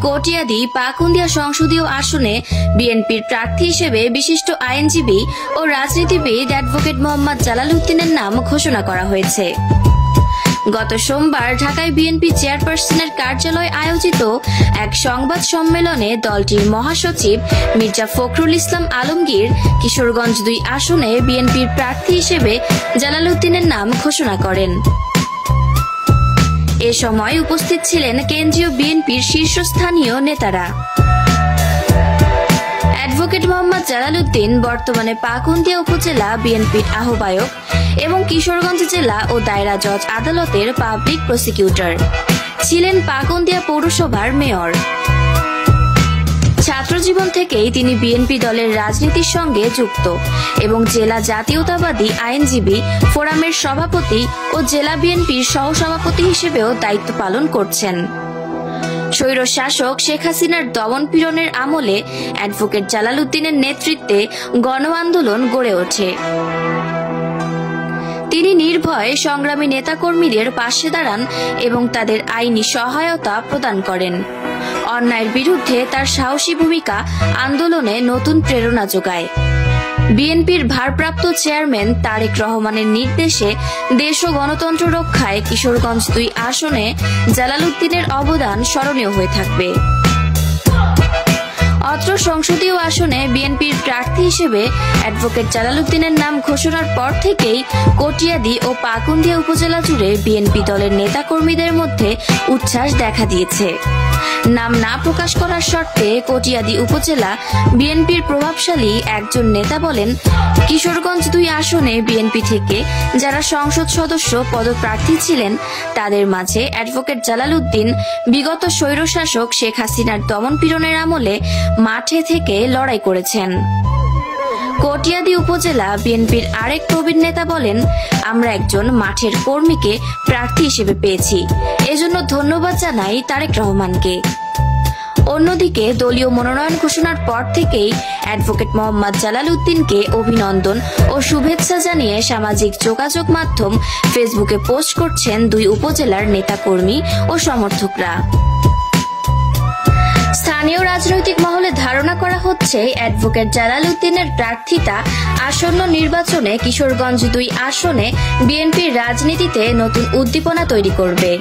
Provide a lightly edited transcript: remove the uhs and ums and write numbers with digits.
কটিয়াদি পাকুন্দিয়া সংসদীয় আসনে বিএনপির প্রার্থী হিসেবে বিশিষ্ট আইনজীবী ও রাজনীতিবিদ অ্যাডভোকেট মোহাম্মদ জালাল উদ্দিনের নাম ঘোষণা করা হয়েছে। গত সোমবার ঢাকায় বিএনপি চেয়ারপারসনের কার্যালয়ে আয়োজিত এক সংবাদ সম্মেলনে দলটির মহাসচিব মির্জা ফখরুল ইসলাম আলমগীর কিশোরগঞ্জ 2 আসনে বিএনপির প্রার্থী হিসেবে জালাল উদ্দিনের নাম ঘোষণা করেন। এ সময় উপস্থিত ছিলেন কেন্দ্রীয় বিএনপির শীর্ষস্থানীয় নেতারা। অ্যাডভোকেট মোহাম্মদ জালাল উদ্দিন বর্তমানে পাকুন্দিয়া উপজেলা বিএনপির আহ্বায়ক এবং কিশোরগঞ্জ জেলা ও দায়রা জজ আদালতের পাবলিক প্রসিকিউটর, ছিলেন পাকুন্দিয়া পৌরসভার মেয়র। ছাত্রজীবন থেকেই তিনি বিএনপি দলের রাজনীতির সঙ্গে যুক্ত এবং জেলা জাতীয়তাবাদী আইনজীবী ফোরামের সভাপতি ও জেলা বিএনপির সহসভাপতি হিসেবেও দায়িত্ব পালন করছেন। স্বৈরশাসক শেখ হাসিনার দমনপীড়নের আমলে অ্যাডভোকেট জালাল উদ্দিনের নেতৃত্বে গণ আন্দোলন গড়ে ওঠে। তিনি নির্ভয়ে সংগ্রামী নেতাকর্মীদের পাশে দাঁড়ান এবং তাদের আইনি সহায়তা প্রদান করেন। অন্যায়ের বিরুদ্ধে তার সাহসী ভূমিকা আন্দোলনে নতুন প্রেরণা যোগায়। বিএনপির ভারপ্রাপ্ত চেয়ারম্যান তারেক রহমানের নির্দেশে দেশ ও গণতন্ত্র রক্ষায় কিশোরগঞ্জ 2 আসনে জালাল উদ্দিনের অবদান স্মরণীয় হয়ে থাকবে। অত্র সংসদীয় আসনে বিএনপির প্রার্থী হিসেবে অ্যাডভোকেট জালাল উদ্দিনের নাম ঘোষণার পর থেকেই কটিয়াদি ও পাকুন্দিয়া উপজেলা জুড়ে বিএনপি দলের নেতাকর্মীদের মধ্যে উচ্ছ্বাস দেখা দিয়েছে। নাম না প্রকাশ করার শর্তে কটিয়াদি উপজেলা বিএনপির প্রভাবশালী একজন নেতা বলেন, কিশোরগঞ্জ 2 আসনে বিএনপি থেকে যারা সংসদ সদস্য পদপ্রার্থী ছিলেন তাদের মাঝে অ্যাডভোকেট জালাল উদ্দিন বিগত স্বৈরশাসক শেখ হাসিনার দমনপীড়নের আমলে মাঠে থেকে লড়াই করেছেন। কটিয়াদি উপজেলা বিএনপির আরেক প্রবীণ নেতা বলেন, আমরা একজন মাঠের কর্মীকে প্রার্থী হিসেবে পেয়েছি, এজন্য ধন্যবাদ জানাই তারেক রহমানকে। অন্যদিকে দলীয় মনোনয়ন ঘোষণার পর থেকেই অ্যাডভোকেট মোহাম্মদ জালাল উদ্দিনকে অভিনন্দন ও শুভেচ্ছা জানিয়ে সামাজিক যোগাযোগ মাধ্যম ফেসবুকে পোস্ট করছেন 2 উপজেলার নেতাকর্মী ও সমর্থকরা। স্থানীয় রাজনৈতিক মহলে ধারণা করা হচ্ছে অ্যাডভোকেট জালাল উদ্দিনের প্রার্থিতা আসন্ন নির্বাচনে কিশোরগঞ্জ 2 আসনে বিএনপির রাজনীতিতে নতুন উদ্দীপনা তৈরি করবে।